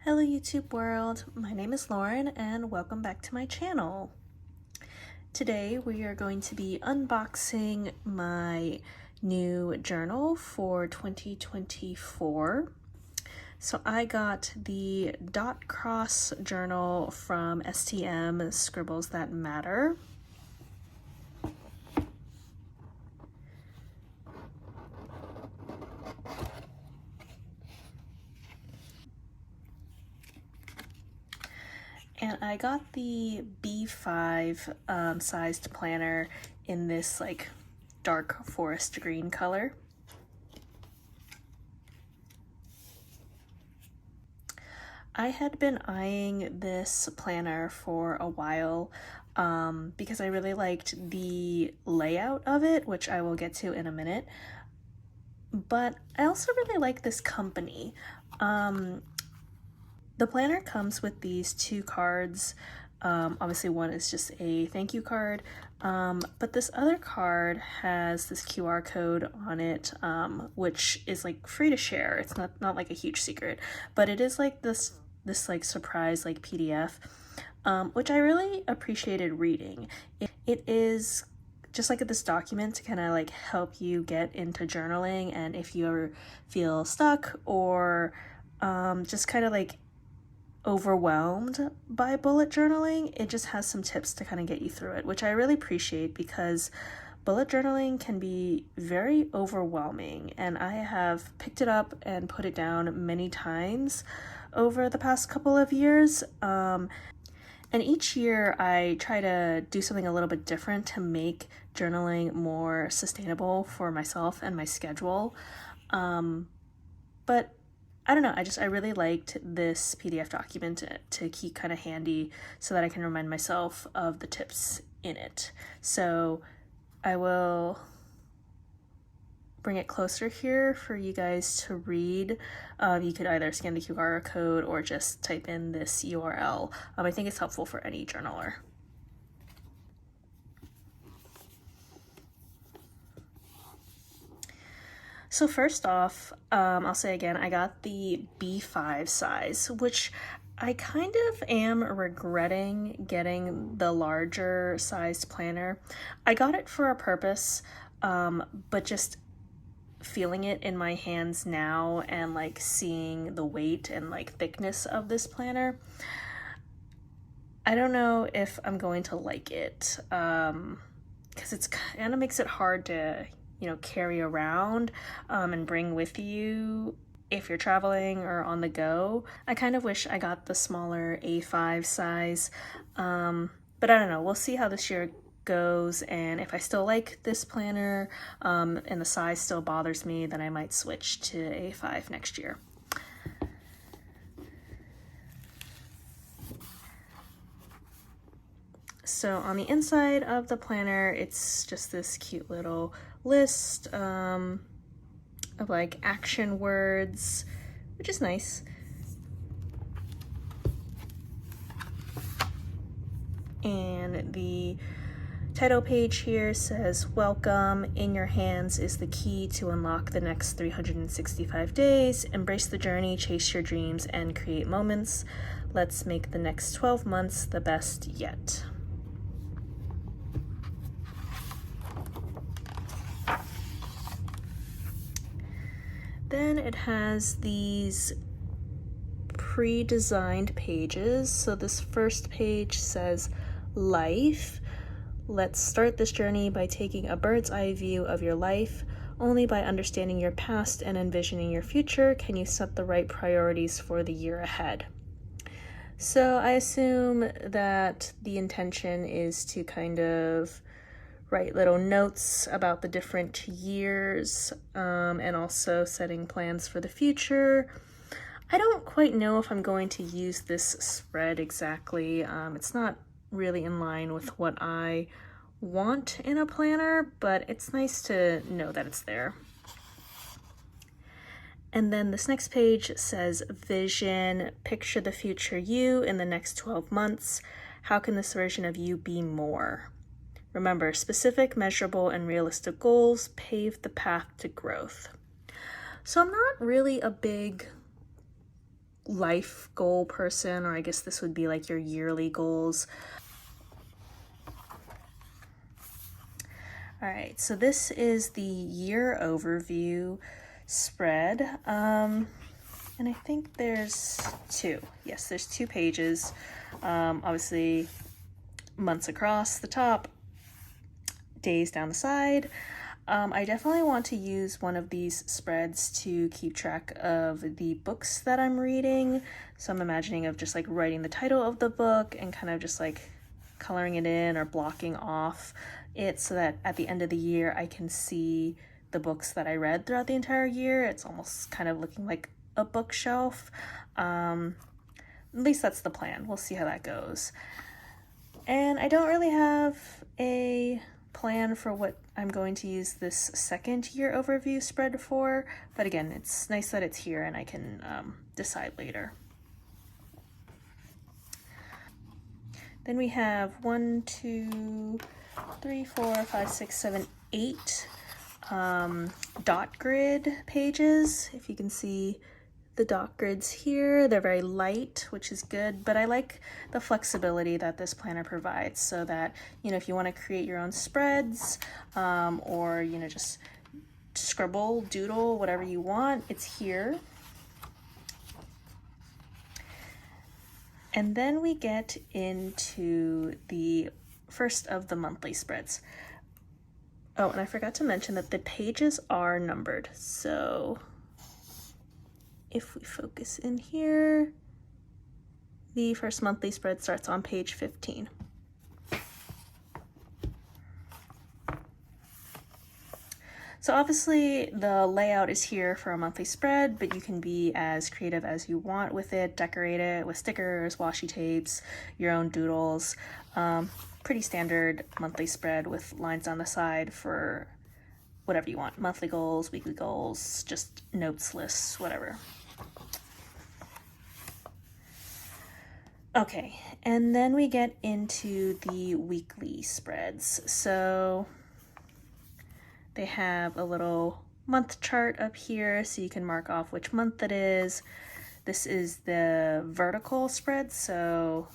Hello YouTube world, my name is Lauren and welcome back to my channel. Today we are going to be unboxing my new journal for 2024. So I got the Dot Cross journal from STM, Scribbles That Matter. And I got the B5 sized planner in this like dark forest green color. I had been eyeing this planner for a while because I really liked the layout of it, which I will get to in a minute. But I also really like this company. The planner comes with these two cards. Obviously one is just a thank you card, but this other card has this QR code on it, which is like free to share. It's not like a huge secret, but it is like this like surprise like PDF, which I really appreciated reading. It is just like this document to kind of like help you get into journaling, and if you ever feel stuck or just kind of like overwhelmed by bullet journaling, it just has some tips to kind of get you through it, which I really appreciate because bullet journaling can be very overwhelming, and I have picked it up and put it down many times over the past couple of years. And each year I try to do something a little bit different to make journaling more sustainable for myself and my schedule. But I don't know, I really liked this PDF document to keep kind of handy so that I can remind myself of the tips in it. So I will bring it closer here for you guys to read. You could either scan the QR code or just type in this URL. I think it's helpful for any journaler. So first off, I'll say again, I got the B5 size, which I kind of am regretting getting the larger sized planner. I got it for a purpose, but just feeling it in my hands now and like seeing the weight and like thickness of this planner, I don't know if I'm going to like it, because it's kind of makes it hard to carry around and bring with you if you're traveling or on the go. I kind of wish I got the smaller A5 size, but I don't know. We'll see how this year goes, and if I still like this planner and the size still bothers me, then I might switch to A5 next year. So on the inside of the planner, it's just this cute little list of like action words, which is nice. And the title page here says, "Welcome, in your hands is the key to unlock the next 365 days. Embrace the journey, chase your dreams, and create moments. Let's make the next 12 months the best yet." Then it has these pre-designed pages. So this first page says, "Life. Let's start this journey by taking a bird's eye view of your life. Only by understanding your past and envisioning your future can you set the right priorities for the year ahead." So I assume that the intention is to kind of write little notes about the different years, and also setting plans for the future. I don't quite know if I'm going to use this spread exactly. It's not really in line with what I want in a planner, but it's nice to know that it's there. And then this next page says, "Vision, picture the future you in the next 12 months. How can this version of you be more? Remember, specific, measurable, and realistic goals pave the path to growth." So I'm not really a big life goal person, or I guess this would be like your yearly goals. All right, so this is the year overview spread. And I think there's two. Yes, there's 2 pages. Obviously, months across the top, days down the side. I definitely want to use one of these spreads to keep track of the books that I'm reading. So I'm imagining of just like writing the title of the book and kind of just like coloring it in or blocking off it so that at the end of the year I can see the books that I read throughout the entire year. It's almost kind of looking like a bookshelf. At least that's the plan. We'll see how that goes. And I don't really have a plan for what I'm going to use this second year overview spread for, but again, it's nice that it's here and I can decide later. Then we have 1, 2, 3, 4, 5, 6, 7, 8 dot grid pages. If you can see the dot grids here, they're very light, which is good, but I like the flexibility that this planner provides so that, you know, if you want to create your own spreads or, you know, just scribble, doodle, whatever you want, it's here. And then we get into the first of the monthly spreads. Oh, and I forgot to mention that the pages are numbered. So if we focus in here, the first monthly spread starts on page 15. So obviously the layout is here for a monthly spread, but you can be as creative as you want with it, decorate it with stickers, washi tapes, your own doodles. Pretty standard monthly spread with lines on the side for whatever you want, monthly goals, weekly goals, just notes, lists, whatever. Okay, and then we get into the weekly spreads. So they have a little month chart up here so you can mark off which month it is. This is the vertical spread, so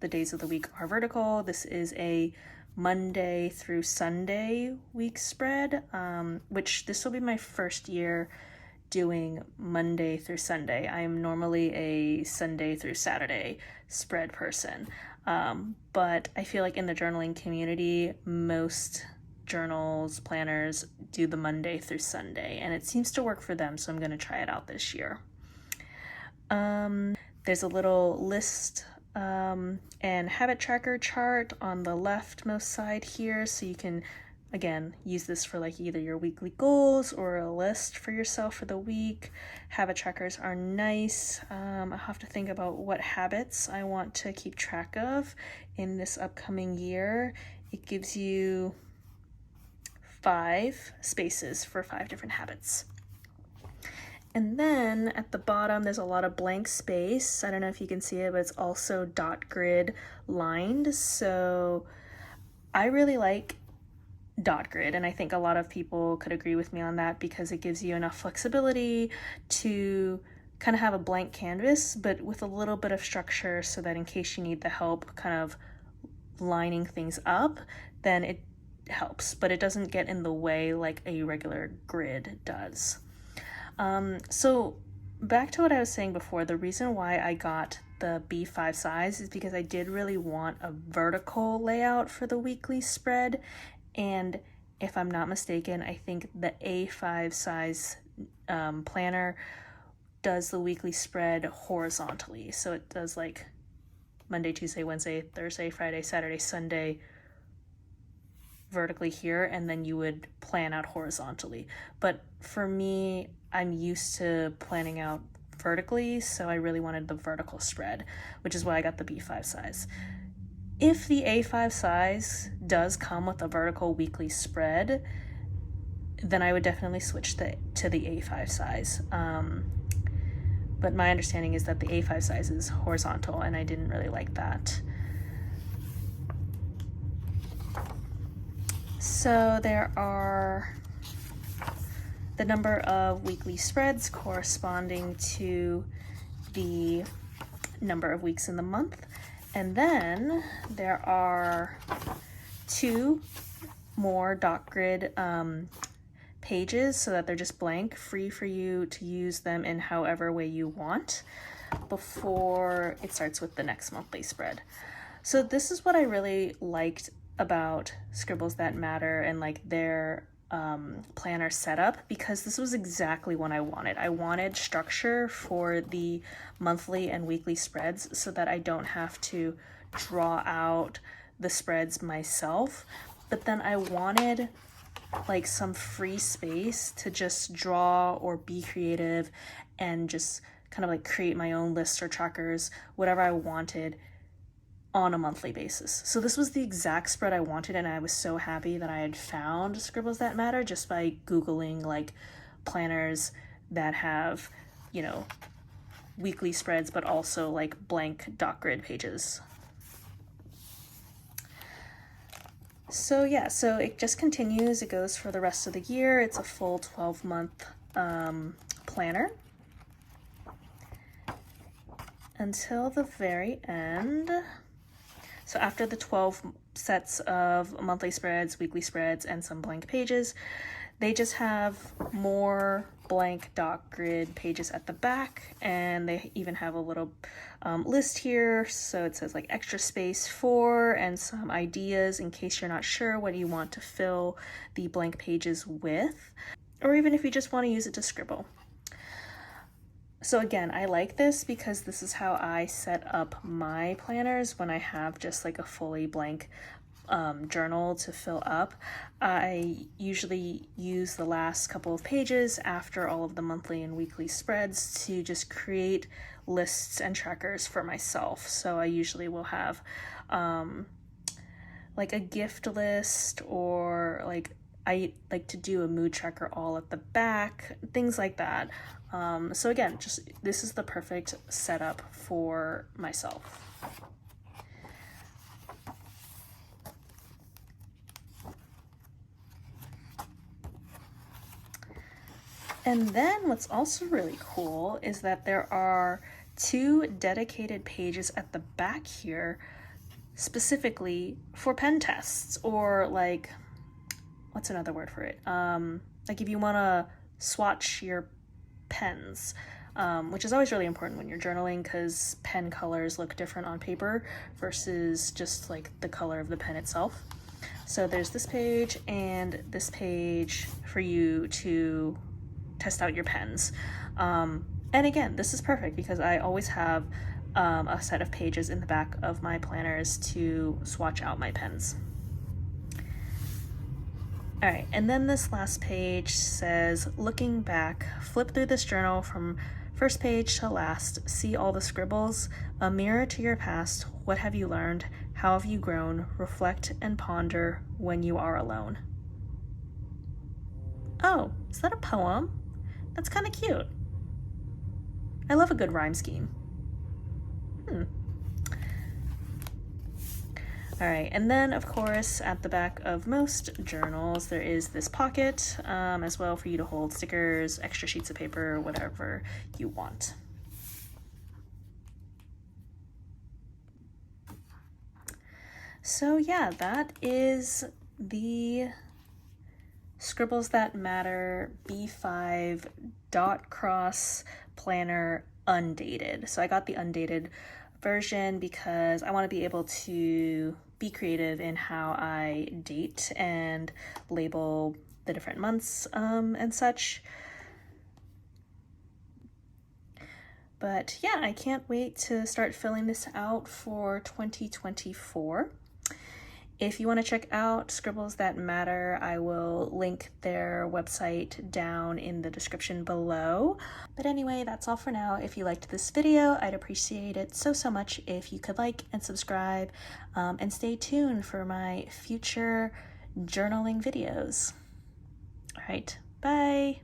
the days of the week are vertical. This is a Monday through Sunday week spread, which this will be my first year doing Monday through Sunday. I am normally a Sunday through Saturday spread person, but I feel like in the journaling community, most journals, planners do the Monday through Sunday, and it seems to work for them, so I'm going to try it out this year. There's a little list and habit tracker chart on the leftmost side here, so you can again use this for like either your weekly goals or a list for yourself for the week. Habit trackers are nice. I'll have to think about what habits I want to keep track of in this upcoming year. It gives you 5 spaces for 5 different habits. And then at the bottom, there's a lot of blank space. I don't know if you can see it, but it's also dot grid lined. So I really like dot grid, and I think a lot of people could agree with me on that because it gives you enough flexibility to kind of have a blank canvas, but with a little bit of structure so that in case you need the help kind of lining things up, then it helps, but it doesn't get in the way like a regular grid does. So back to what I was saying before, the reason why I got the B5 size is because I did really want a vertical layout for the weekly spread, and if I'm not mistaken, I think the A5 size planner does the weekly spread horizontally, so it does like Monday, Tuesday, Wednesday, Thursday, Friday, Saturday, Sunday vertically here, and then you would plan out horizontally. But for me, I'm used to planning out vertically, so I really wanted the vertical spread, which is why I got the B5 size. If the A5 size does come with a vertical weekly spread, then I would definitely switch to the A5 size. But my understanding is that the A5 size is horizontal, and I didn't really like that. So there are the number of weekly spreads corresponding to the number of weeks in the month. And then there are 2 more dot grid pages so that they're just blank, free for you to use them in however way you want before it starts with the next monthly spread. So this is what I really liked about Scribbles That Matter and like their planner setup, because this was exactly what I wanted. I wanted structure for the monthly and weekly spreads so that I don't have to draw out the spreads myself, but then I wanted like some free space to just draw or be creative and just kind of like create my own lists or trackers, whatever I wanted on a monthly basis. So this was the exact spread I wanted, and I was so happy that I had found Scribbles That Matter just by Googling like planners that have, you know, weekly spreads, but also like blank dot grid pages. So yeah, so it just continues. It goes for the rest of the year. It's a full 12-month planner until the very end. So after the 12 sets of monthly spreads, weekly spreads, and some blank pages, they just have more blank dot grid pages at the back, and they even have a little list here. So it says like extra space for and some ideas in case you're not sure what you want to fill the blank pages with, or even if you just want to use it to scribble. So again, I like this because this is how I set up my planners when I have just like a fully blank journal to fill up. I usually use the last couple of pages after all of the monthly and weekly spreads to just create lists and trackers for myself. So I usually will have like a gift list, or like I like to do a mood tracker all at the back, things like that. So again, just this is the perfect setup for myself. And then what's also really cool is that there are 2 dedicated pages at the back here specifically for pen tests, or like, what's another word for it? Like if you want to swatch your pens, which is always really important when you're journaling because pen colors look different on paper versus just like the color of the pen itself. So there's this page and this page for you to test out your pens. And again, this is perfect because I always have a set of pages in the back of my planners to swatch out my pens. All right, and then this last page says, looking back, flip through this journal from first page to last, see all the scribbles, a mirror to your past, what have you learned, how have you grown, reflect and ponder when you are alone. Oh, is that a poem? That's kind of cute. I love a good rhyme scheme. All right, and then of course at the back of most journals there is this pocket as well for you to hold stickers, extra sheets of paper, whatever you want. So yeah, that is the Scribbles That Matter B5 dot cross planner undated. So I got the undated version because I want to be able to be creative in how I date and label the different months and such. But yeah, I can't wait to start filling this out for 2024. If you want to check out Scribbles That Matter, I will link their website down in the description below. But anyway, that's all for now. If you liked this video, I'd appreciate it so much if you could like and subscribe, and stay tuned for my future journaling videos. All right, bye.